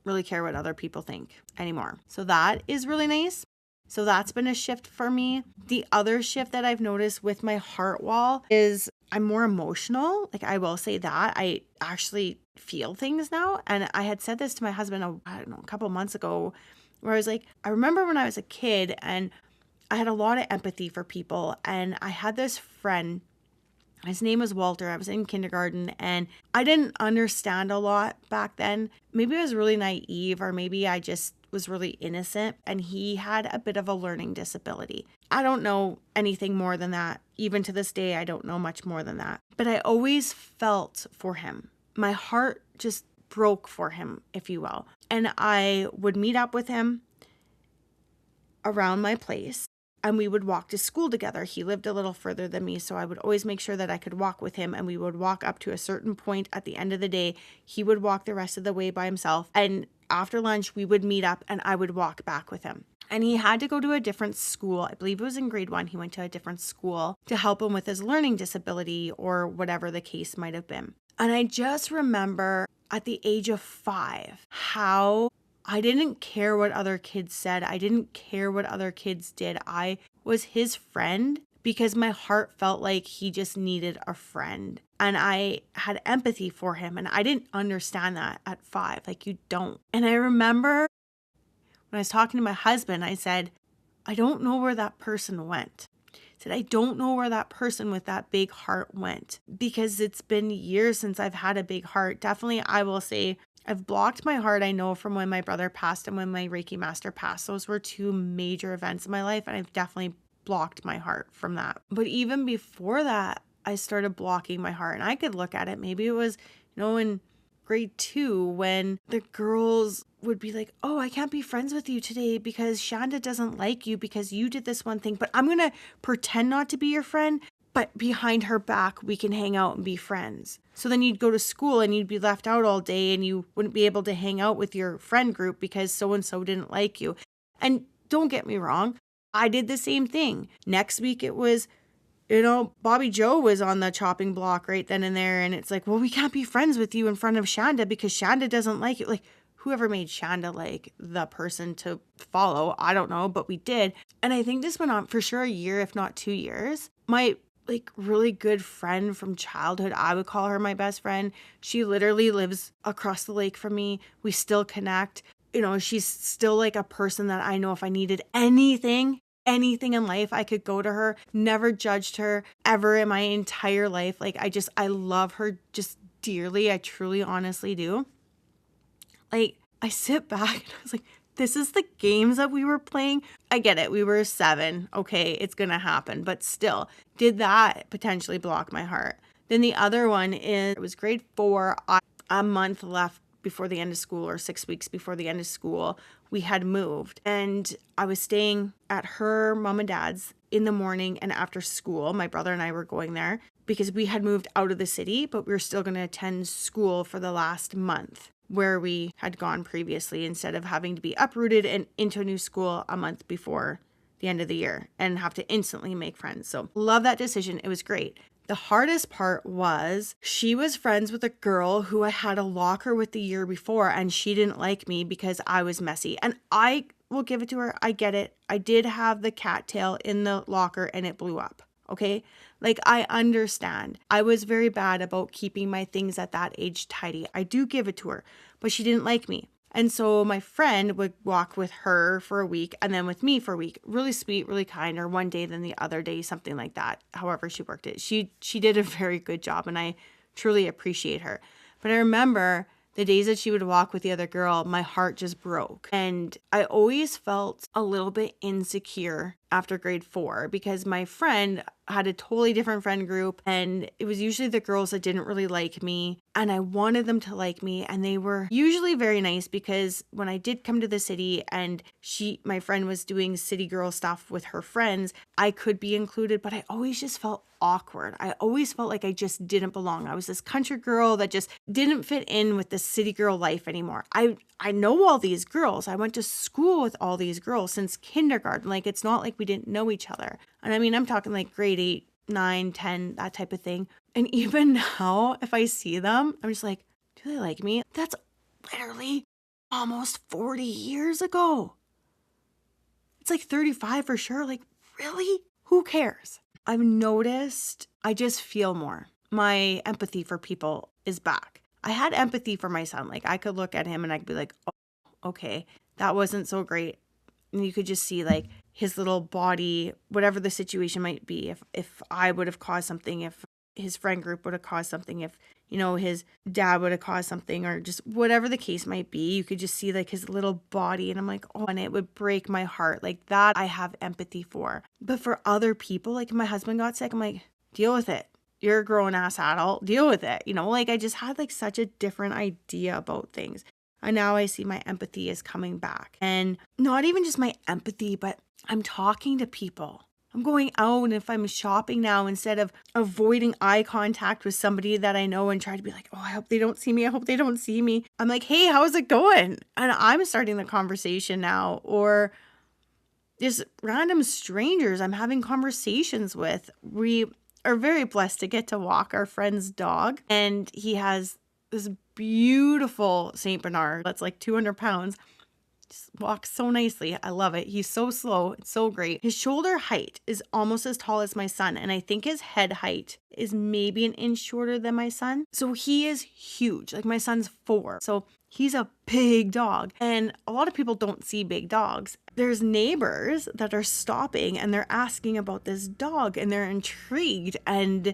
really care what other people think anymore. So that is really nice. So that's been a shift for me. The other shift that I've noticed with my heart wall is I'm more emotional. Like I will say that I actually feel things now. And I had said this to my husband, I don't know, a couple months ago, where I was like, I remember when I was a kid and I had a lot of empathy for people. And I had this friend, his name was Walter. I was in kindergarten and I didn't understand a lot back then. Maybe I was really naive, or maybe I just was really innocent, and he had a bit of a learning disability. I don't know anything more than that. Even to this day, I don't know much more than that. But I always felt for him. My heart just broke for him, if you will. And I would meet up with him around my place and we would walk to school together. He lived a little further than me, so I would always make sure that I could walk with him, and we would walk up to a certain point at the end of the day. He would walk the rest of the way by himself, and after lunch we would meet up and I would walk back with him. And he had to go to a different school. I believe it was in grade 1. He went to a different school to help him with his learning disability or whatever the case might have been. And I just remember at the age of 5 how I didn't care what other kids said. I didn't care what other kids did. I was his friend because my heart felt like he just needed a friend. And I had empathy for him. And I didn't understand that at 5. Like, you don't. And I remember when I was talking to my husband, I said, I don't know where that person went. said, I don't know where that person with that big heart went, because it's been years since I've had a big heart. Definitely, I will say I've blocked my heart. I know from when my brother passed and when my Reiki master passed, those were two major events in my life. And I've definitely blocked my heart from that. But even before that, I started blocking my heart, and I could look at it. Maybe it was, in grade 2 when the girls would be like, oh, I can't be friends with you today because Shanda doesn't like you because you did this one thing, but I'm going to pretend not to be your friend, but behind her back, we can hang out and be friends. So then you'd go to school and you'd be left out all day and you wouldn't be able to hang out with your friend group because so-and-so didn't like you. And don't get me wrong, I did the same thing. Next week it was, Bobby Joe was on the chopping block right then and there. And it's like, well, we can't be friends with you in front of Shanda because Shanda doesn't like you. Like, whoever made Shanda like the person to follow, I don't know, but we did. And I think this went on for sure a year, if not 2 years. My really good friend from childhood, I would call her my best friend. She literally lives across the lake from me. We still connect. She's still like a person that I know if I needed anything in life, I could go to her. Never judged her ever in my entire life. Like, I love her just dearly. I truly, honestly do. Like, I sit back and I was like, this is the games that we were playing. I get it. We were 7. Okay, it's going to happen. But still, did that potentially block my heart? Then the other one is, it was grade 4, a month left before the end of school, or 6 weeks before the end of school, we had moved. And I was staying at her mom and dad's in the morning and after school. My brother and I were going there because we had moved out of the city, but we were still going to attend school for the last month where we had gone previously, instead of having to be uprooted and into a new school a month before the end of the year and have to instantly make friends. So love that decision. It was great. The hardest part was she was friends with a girl who I had a locker with the year before, and she didn't like me because I was messy. And I will give it to her. I get it. I did have the cattail in the locker and it blew up. Okay. Like, I understand. I was very bad about keeping my things at that age tidy. I do give it to her, but she didn't like me. And so my friend would walk with her for a week and then with me for a week. Really sweet, really kind, or one day then the other day, something like that. However she worked it. She did a very good job, and I truly appreciate her. But I remember the days that she would walk with the other girl, my heart just broke. And I always felt a little bit insecure after grade 4 because my friend had a totally different friend group, and it was usually the girls that didn't really like me, and I wanted them to like me, and they were usually very nice because when I did come to the city and my friend was doing city girl stuff with her friends, I could be included, but I always just felt awkward. I always felt like I just didn't belong. I was this country girl that just didn't fit in with the city girl life anymore. I know all these girls. I went to school with all these girls since kindergarten. Like, it's not like we didn't know each other. And I mean, I'm talking like grade 8, 9, 10, that type of thing. And even now, if I see them, I'm just like, do they like me? That's literally almost 40 years ago. It's like 35 for sure. Like, really? Who cares? I've noticed I just feel more. My empathy for people is back. I had empathy for my son. Like, I could look at him and I could be like, oh, okay, that wasn't so great. And you could just see like his little body, whatever the situation might be. If I would have caused something, if his friend group would have caused something, if, his dad would have caused something, or just whatever the case might be, you could just see like his little body. And I'm like, oh, and it would break my heart. Like, that I have empathy for. But for other people, like if my husband got sick, I'm like, deal with it. You're a grown ass adult, deal with it. Like I just had like such a different idea about things. And now I see my empathy is coming back. And not even just my empathy, but I'm talking to people. I'm going out, and if I'm shopping now, instead of avoiding eye contact with somebody that I know and try to be like, oh, I hope they don't see me. I hope they don't see me. I'm like, hey, how's it going? And I'm starting the conversation now. Or just random strangers I'm having conversations with. We are very blessed to get to walk our friend's dog. And he has this beautiful St. Bernard that's like 200 pounds. Just walks so nicely. I love it. He's so slow. It's so great. His shoulder height is almost as tall as my son. And I think his head height is maybe an inch shorter than my son. So he is huge. Like my son's 4. So he's a big dog. And a lot of people don't see big dogs. There's neighbors that are stopping and they're asking about this dog and they're intrigued and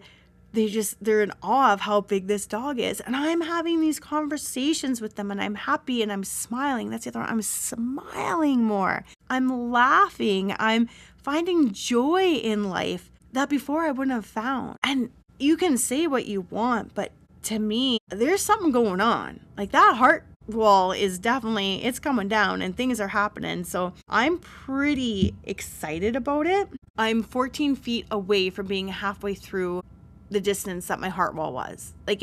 they're in awe of how big this dog is. And I'm having these conversations with them and I'm happy and I'm smiling. That's the other one. I'm smiling more. I'm laughing. I'm finding joy in life that before I wouldn't have found. And you can say what you want, but to me, there's something going on. Like that heart wall is definitely, it's coming down and things are happening. So I'm pretty excited about it. I'm 14 feet away from being halfway through the distance that my heart wall was. Like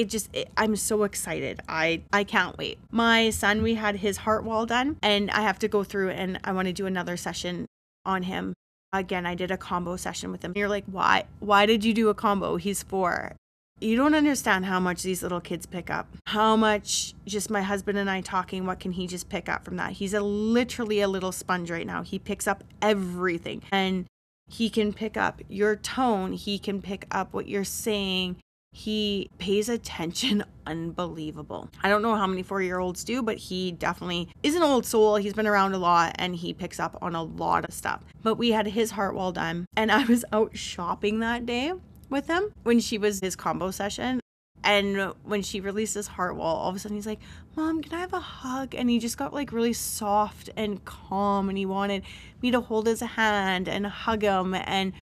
I'm so excited. I can't wait. My son, we had his heart wall done and I have to go through and I want to do another session on him. Again, I did a combo session with him. You're like, why did you do a combo? He's 4. You don't understand how much these little kids pick up. How much just my husband and I talking, what can he just pick up from that? He's literally a little sponge right now. He picks up everything. And he can pick up your tone. He can pick up what you're saying. He pays attention unbelievable. I don't know how many 4-year-olds do, but he definitely is an old soul. He's been around a lot and he picks up on a lot of stuff. But we had his heart wall done and I was out shopping that day with him when she was his combo session. And when she released his heart wall, all of a sudden he's like, Mom, can I have a hug? And he just got like really soft and calm and he wanted me to hold his hand and hug him and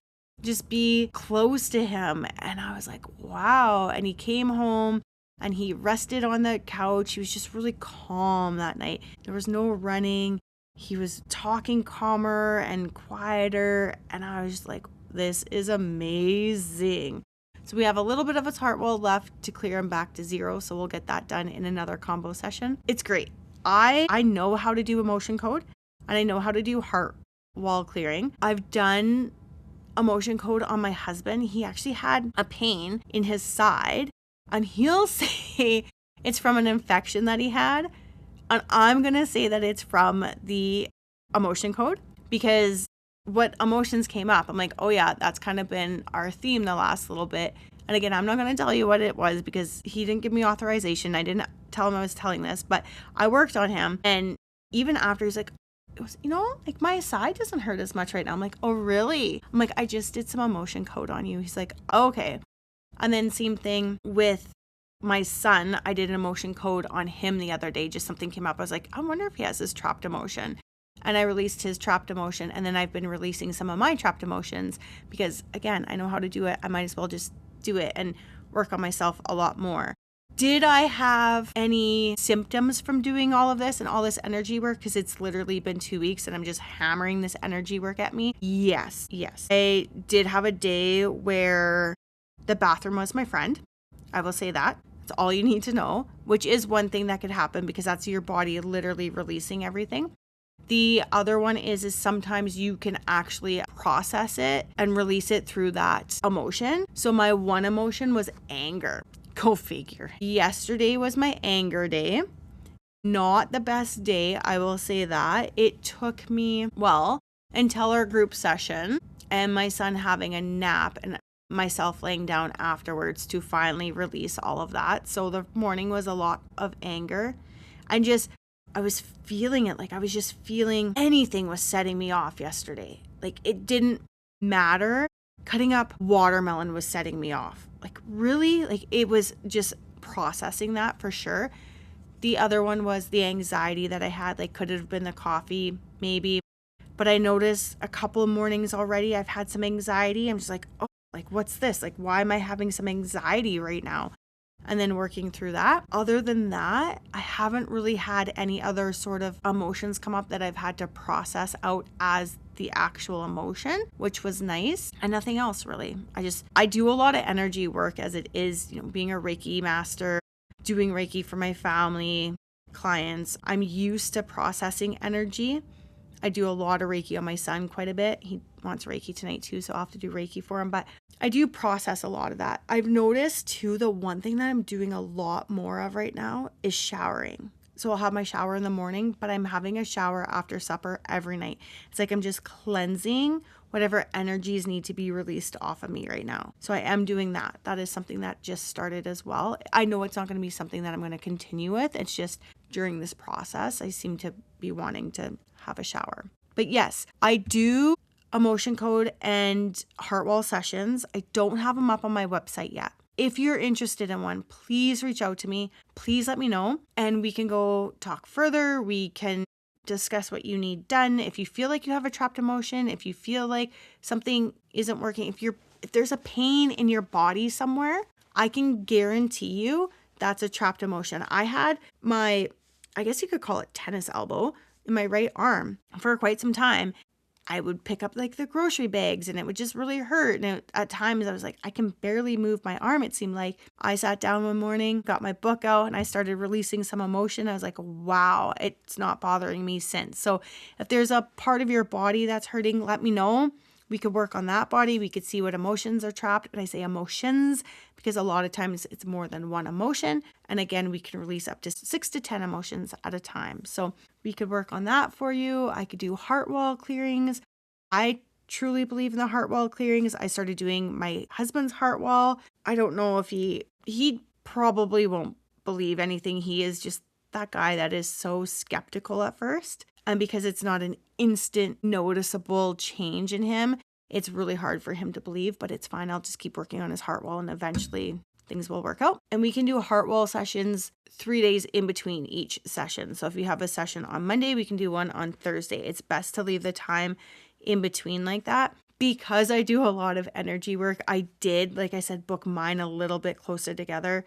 just be close to him. And I was like, wow. And he came home and he rested on the couch. He was just really calm that night. There was no running. He was talking calmer and quieter. And I was just like, this is amazing. So we have a little bit of his heart wall left to clear him back to 0. So we'll get that done in another combo session. It's great. I know how to do emotion code and I know how to do heart wall clearing. I've done emotion code on my husband. He actually had a pain in his side and he'll say it's from an infection that he had. And I'm going to say that it's from the emotion code because what emotions came up, I'm like, oh yeah, that's kind of been our theme the last little bit. And again, I'm not going to tell you what it was because he didn't give me authorization. I didn't tell him I was telling this, but I worked on him. And even after he's like, it was, like my side doesn't hurt as much right now. I'm like, oh really? I'm like, I just did some emotion code on you. He's like, okay. And then same thing with my son. I did an emotion code on him the other day. Just something came up. I was like, I wonder if he has this trapped emotion. And I released his trapped emotion. And then I've been releasing some of my trapped emotions because, again, I know how to do it. I might as well just do it and work on myself a lot more. Did I have any symptoms from doing all of this and all this energy work? Because it's literally been 2 weeks and I'm just hammering this energy work at me. Yes. I did have a day where the bathroom was my friend. I will say that. That's all you need to know, which is one thing that could happen because that's your body literally releasing everything. The other one is sometimes you can actually process it and release it through that emotion. So my one emotion was anger. Go figure. Yesterday was my anger day. Not the best day, I will say that. It took me, until our group session and my son having a nap and myself laying down afterwards to finally release all of that. So the morning was a lot of anger and I was feeling it. Like I was just feeling anything was setting me off yesterday. Like it didn't matter. Cutting up watermelon was setting me off. Like really, like it was just processing that for sure. The other one was the anxiety that I had. Like could it have been the coffee? Maybe. But I noticed a couple of mornings already I've had some anxiety. I'm just like, oh, like what's this? Like why am I having some anxiety right now? And then working through that. Other than that, I haven't really had any other sort of emotions come up that I've had to process out as the actual emotion, which was nice. And nothing else really. I do a lot of energy work as it is, being a Reiki master, doing Reiki for my family, clients. I'm used to processing energy. I do a lot of Reiki on my son quite a bit. He wants Reiki tonight too, so I'll have to do Reiki for him. But I do process a lot of that. I've noticed too, the one thing that I'm doing a lot more of right now is showering. So I'll have my shower in the morning, but I'm having a shower after supper every night. It's like I'm just cleansing whatever energies need to be released off of me right now. So I am doing that. That is something that just started as well. I know it's not going to be something that I'm going to continue with. It's just during this process, I seem to be wanting to have a shower. But yes, I do emotion code and heart wall sessions. I don't have them up on my website yet. If you're interested in one, please reach out to me. Please let me know and we can go talk further. We can discuss what you need done. If you feel like you have a trapped emotion, if you feel like something isn't working, if there's a pain in your body somewhere, I can guarantee you that's a trapped emotion. I had I guess you could call it tennis elbow in my right arm for quite some time. I would pick up like the grocery bags and it would just really hurt. And at times I was like, I can barely move my arm. It seemed like I sat down one morning, got my book out and I started releasing some emotion. I was like, wow, it's not bothering me since. So if there's a part of your body that's hurting, let me know. We could work on that body. We could see what emotions are trapped. And I say emotions because a lot of times it's more than one emotion. And again, we can release up to 6 to 10 emotions at a time. So we could work on that for you. I could do heart wall clearings. I truly believe in the heart wall clearings. I started doing my husband's heart wall. I don't know if he probably won't believe anything. He is just that guy that is so skeptical at first. And because it's not an instant noticeable change in him, it's really hard for him to believe, but it's fine. I'll just keep working on his heart wall and eventually things will work out. And we can do heart wall sessions 3 days in between each session. So if you have a session on Monday, we can do one on Thursday. It's best to leave the time in between like that. Because I do a lot of energy work, I did, like I said, book mine a little bit closer together.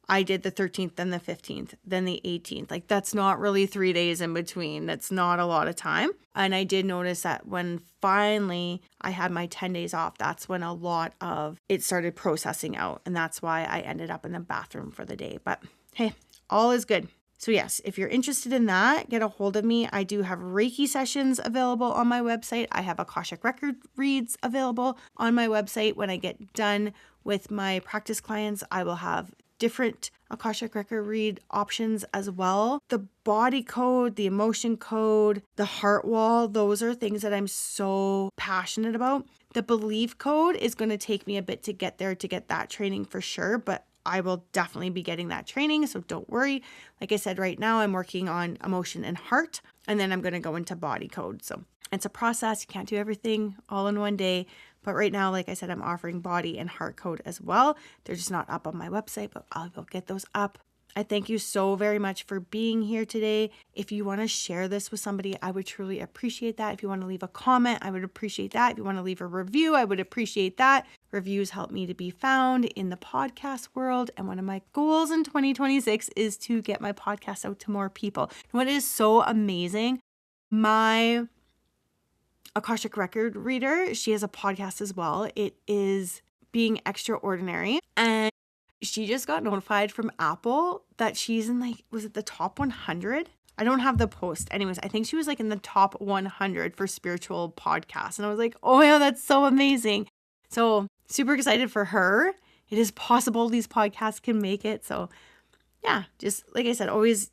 I did the 13th, then the 15th, then the 18th. Like that's not really 3 days in between. That's not a lot of time. And I did notice that when finally I had my 10 days off, that's when a lot of it started processing out. And that's why I ended up in the bathroom for the day. But hey, all is good. So yes, if you're interested in that, get a hold of me. I do have Reiki sessions available on my website. I have Akashic Record reads available on my website. When I get done with my practice clients, I will have different Akashic Record read options as well. The body code, the emotion code, the heart wall, those are things that I'm so passionate about. The belief code is going to take me a bit to get there, to get that training for sure, but I will definitely be getting that training, so don't worry. Like I said, right now I'm working on emotion and heart, and then I'm going to go into body code. So it's a process. You can't do everything all in one day. But right now, like I said, I'm offering body and heart code as well. They're just not up on my website, but I will get those up. I thank you so very much for being here today. If you want to share this with somebody, I would truly appreciate that. If you want to leave a comment, I would appreciate that. If you want to leave a review, I would appreciate that. Reviews help me to be found in the podcast world. And one of my goals in 2026 is to get my podcast out to more people. And what is so amazing, my Akashic Record reader, she has a podcast as well. It is Being Extraordinary. And she just got notified from Apple that she's in was it the top 100? I don't have the post. Anyways, I think she was in the top 100 for spiritual podcasts. And I was like, oh yeah, that's so amazing. So super excited for her. It is possible these podcasts can make it. So yeah, just like I said, always,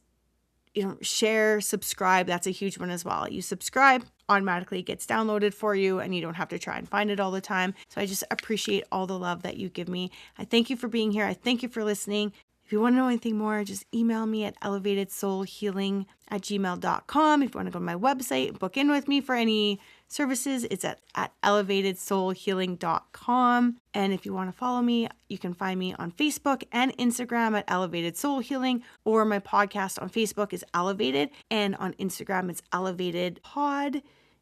share, subscribe. That's a huge one as well. You subscribe, automatically it gets downloaded for you and you don't have to try and find it all the time. So I just appreciate all the love that you give me. I thank you for being here. I thank you for listening. If you want to know anything more, just email me at elevatedsoulhealing@gmail.com. If you want to go to my website, book in with me for any services, it's at elevatedsoulhealing.com. And if you want to follow me, you can find me on Facebook and Instagram at Elevated Soul Healing, or my podcast on Facebook is Elevated, and on Instagram it's Elevated Pod.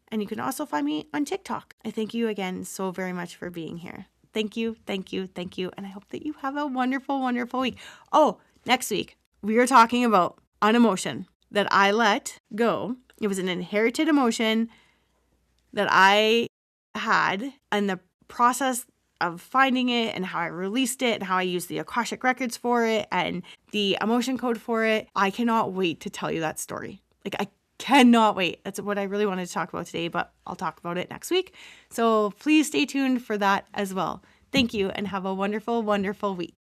And you can also find me on TikTok. I thank you again so very much for being here. Thank you, thank you, thank you. And I hope that you have a wonderful, wonderful week. Oh, next week, we are talking about an emotion that I let go. It was an inherited emotion that I had, and the process of finding it and how I released it and how I used the Akashic Records for it and the emotion code for it. I cannot wait to tell you that story. I cannot wait. That's what I really wanted to talk about today, but I'll talk about it next week. So please stay tuned for that as well. Thank you and have a wonderful, wonderful week.